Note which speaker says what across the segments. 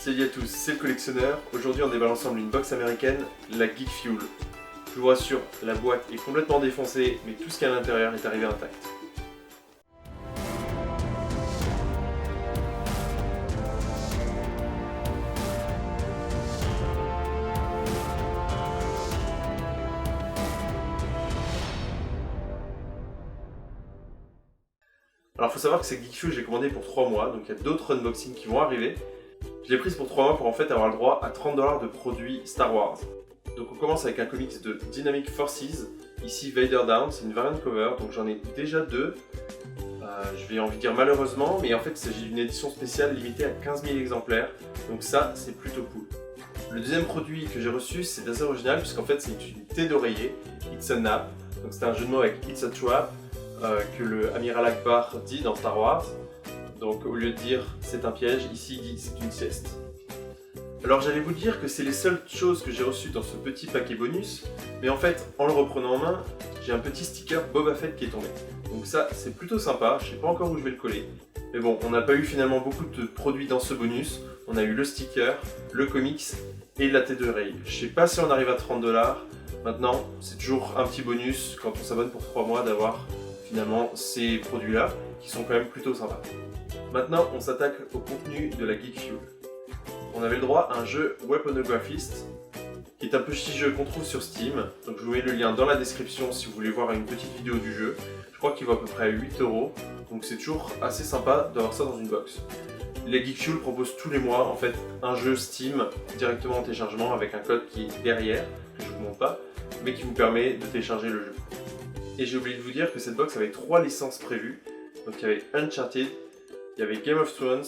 Speaker 1: Salut à tous, c'est le collectionneur. Aujourd'hui on déballe ensemble une box américaine, la Geek Fuel. Je vous rassure, la boîte est complètement défoncée, mais tout ce qu'il y a à l'intérieur est arrivé intact. Alors faut savoir que cette Geek Fuel j'ai commandé pour 3 mois, donc il y a d'autres unboxings qui vont arriver. Je l'ai prise pour 3 mois pour en fait avoir le droit à 30$ de produits Star Wars. Donc on commence avec un comics de Dynamic Forces, ici Vader Down, c'est une variant cover, donc j'en ai déjà deux. Je vais envie de dire malheureusement, mais en fait il s'agit d'une édition spéciale limitée à 15 000 exemplaires, donc ça c'est plutôt cool. Le deuxième produit que j'ai reçu c'est assez original puisqu'en fait c'est une unité d'oreiller, It's a Nap, donc c'est un jeu de mots avec It's a Trap, que le Amiral Akbar dit dans Star Wars. Donc au lieu de dire c'est un piège, ici il dit c'est une sieste. Alors j'allais vous dire que c'est les seules choses que j'ai reçues dans ce petit paquet bonus, mais en fait en le reprenant en main, j'ai un petit sticker Boba Fett qui est tombé. Donc ça c'est plutôt sympa, je sais pas encore où je vais le coller. Mais bon, on n'a pas eu finalement beaucoup de produits dans ce bonus. On a eu le sticker, le comics et la tête d'oreille. Je sais pas si on arrive à 30$. Maintenant, c'est toujours un petit bonus quand on s'abonne pour 3 mois d'avoir finalement ces produits-là qui sont quand même plutôt sympas. Maintenant, on s'attaque au contenu de la Geek Fuel. On avait le droit à un jeu Weaponographist, qui est un petit jeu qu'on trouve sur Steam. Donc je vous mets le lien dans la description si vous voulez voir une petite vidéo du jeu. Je crois qu'il vaut à peu près 8€, donc c'est toujours assez sympa d'avoir ça dans une box. La Geek Fuel propose tous les mois en fait un jeu Steam directement en téléchargement avec un code qui est derrière, que je ne vous montre pas, mais qui vous permet de télécharger le jeu. Et j'ai oublié de vous dire que cette box avait 3 licences prévues. Donc il y avait Uncharted, il y avait Game of Thrones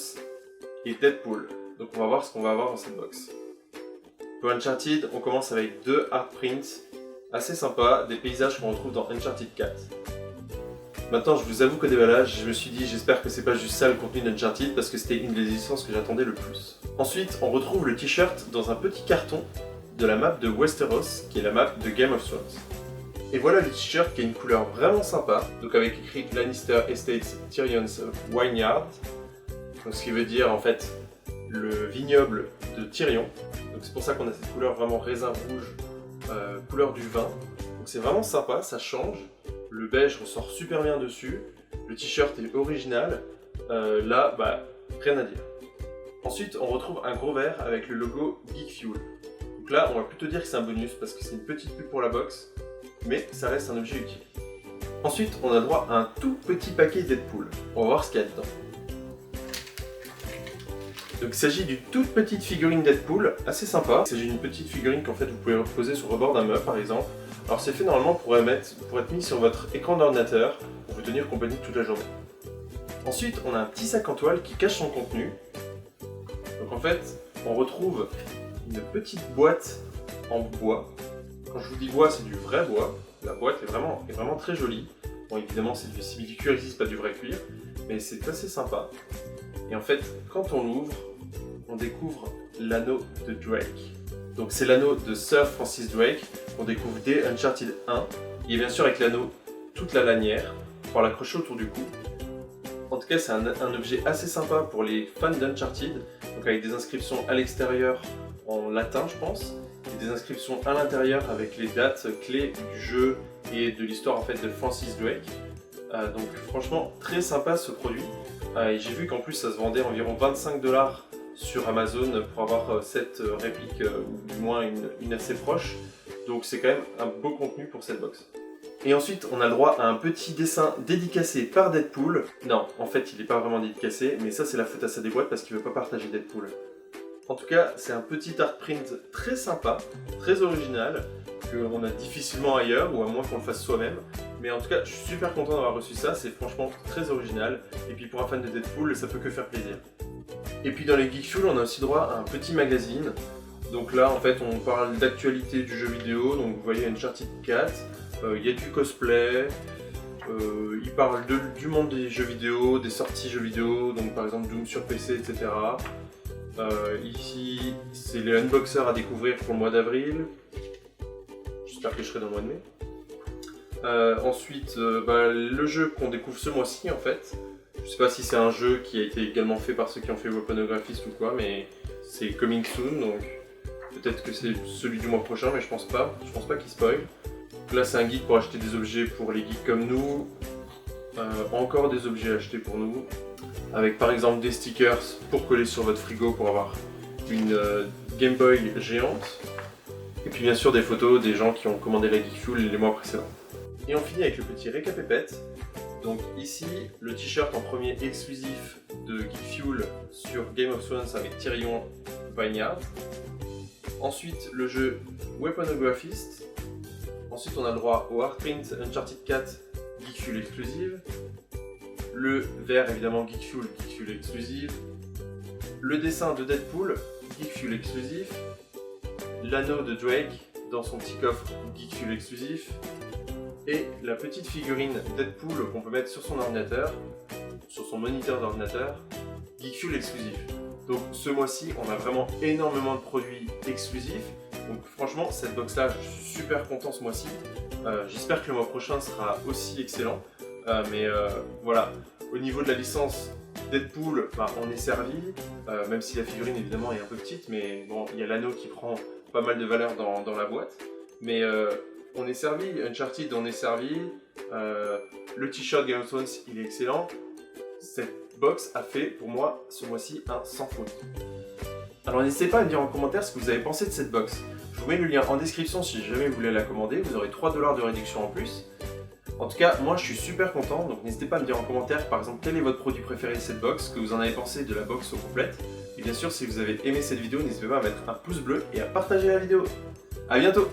Speaker 1: et Deadpool. Donc on va voir ce qu'on va avoir dans cette box. Pour Uncharted, on commence avec 2 art prints assez sympas, des paysages qu'on retrouve dans Uncharted 4. Maintenant je vous avoue qu'au déballage, je me suis dit j'espère que c'est pas juste ça le contenu d'Uncharted parce que c'était une des licences que j'attendais le plus. Ensuite on retrouve le t-shirt dans un petit carton de la map de Westeros qui est la map de Game of Thrones. Et voilà le t-shirt qui a une couleur vraiment sympa, donc avec écrit Lannister Estates Tyrion's Vineyard, donc ce qui veut dire en fait le vignoble de Tyrion. Donc c'est pour ça qu'on a cette couleur vraiment raisin rouge, couleur du vin. Donc c'est vraiment sympa, ça change. Le beige ressort super bien dessus. Le t-shirt est original. Là, rien à dire. Ensuite, on retrouve un gros verre avec le logo Geek Fuel. Donc là, on va plutôt dire que c'est un bonus parce que c'est une petite pub pour la box, mais ça reste un objet utile. Ensuite, on a droit à un tout petit paquet Deadpool. On va voir ce qu'il y a dedans. Donc il s'agit d'une toute petite figurine Deadpool, assez sympa. Il s'agit d'une petite figurine qu'en fait vous pouvez reposer sur le rebord d'un meuble par exemple. Alors c'est fait normalement pour être mis sur votre écran d'ordinateur pour vous tenir compagnie toute la journée. Ensuite on a un petit sac en toile qui cache son contenu. Donc en fait on retrouve une petite boîte en bois. Quand je vous dis bois c'est du vrai bois. La boîte est vraiment très jolie. Bon évidemment c'est du simili-cuir ici, c'est pas du vrai cuir, mais c'est assez sympa. Et en fait, quand on l'ouvre, on découvre l'anneau de Drake. Donc c'est l'anneau de Sir Francis Drake qu'on découvre dès Uncharted 1. Il est bien sûr avec l'anneau toute la lanière pour l'accrocher autour du cou. En tout cas, c'est un objet assez sympa pour les fans d'Uncharted. Donc avec des inscriptions à l'extérieur en latin, je pense, et des inscriptions à l'intérieur avec les dates clés du jeu et de l'histoire en fait de Francis Drake. Donc franchement, très sympa ce produit. Et j'ai vu qu'en plus ça se vendait environ 25$ sur Amazon pour avoir cette réplique, ou du moins une assez proche. Donc c'est quand même un beau contenu pour cette box. Et ensuite on a le droit à un petit dessin dédicacé par Deadpool. Non, en fait il n'est pas vraiment dédicacé, mais ça c'est la faute à sa déboîte parce qu'il ne veut pas partager Deadpool. En tout cas c'est un petit art print très sympa, très original, qu'on a difficilement ailleurs, ou à moins qu'on le fasse soi-même. Mais en tout cas, je suis super content d'avoir reçu ça, c'est franchement très original. Et puis pour un fan de Deadpool, ça peut que faire plaisir. Et puis dans les Geek Fuel, on a aussi droit à un petit magazine. Donc là, en fait, on parle d'actualité du jeu vidéo. Donc vous voyez Uncharted 4, il y a du cosplay, il parle du monde des jeux vidéo, des sorties jeux vidéo, donc par exemple Doom sur PC, etc. Ici, c'est les unboxers à découvrir pour le mois d'avril. J'espère que je serai dans le mois de mai. Ensuite, le jeu qu'on découvre ce mois-ci en fait. Je sais pas si c'est un jeu qui a été également fait par ceux qui ont fait Weaponographist ou quoi, mais c'est coming soon, donc peut-être que c'est celui du mois prochain, mais je pense pas qu'il spoil. Donc là c'est un guide pour acheter des objets pour les geeks comme nous, encore des objets achetés pour nous, avec par exemple des stickers pour coller sur votre frigo pour avoir une Game Boy géante, et puis bien sûr des photos des gens qui ont commandé la Geekfuel les mois précédents. Et on finit avec le petit récapépète. Donc ici, le t-shirt en premier exclusif de Geekfuel sur Game of Thrones avec Tyrion Vineyard. Ensuite, le jeu Weaponographist. Ensuite, on a le droit au Hardprint Uncharted 4 Geekfuel exclusive. Le vert, évidemment, Geekfuel exclusive. Le dessin de Deadpool, Geekfuel exclusif. L'anneau de Drake dans son petit coffre, Geekfuel exclusif. Et la petite figurine Deadpool qu'on peut mettre sur son ordinateur, sur son moniteur d'ordinateur, Geekfuel exclusif. Donc ce mois-ci, on a vraiment énormément de produits exclusifs. Donc franchement, cette box-là, je suis super content ce mois-ci. J'espère que le mois prochain sera aussi excellent. Voilà, au niveau de la licence Deadpool, on est servi. Même si la figurine évidemment est un peu petite, mais bon, il y a l'anneau qui prend pas mal de valeur dans la boîte. Mais on est servi, Uncharted on est servi, le t-shirt Game of Thrones il est excellent. Cette box a fait pour moi ce mois-ci un sans faute. Alors n'hésitez pas à me dire en commentaire ce que vous avez pensé de cette box. Je vous mets le lien en description si jamais vous voulez la commander, vous aurez 3 $ de réduction en plus. En tout cas, moi je suis super content, donc n'hésitez pas à me dire en commentaire par exemple quel est votre produit préféré de cette box, ce que vous en avez pensé de la box au complète. Et bien sûr si vous avez aimé cette vidéo, n'hésitez pas à mettre un pouce bleu et à partager la vidéo. A bientôt!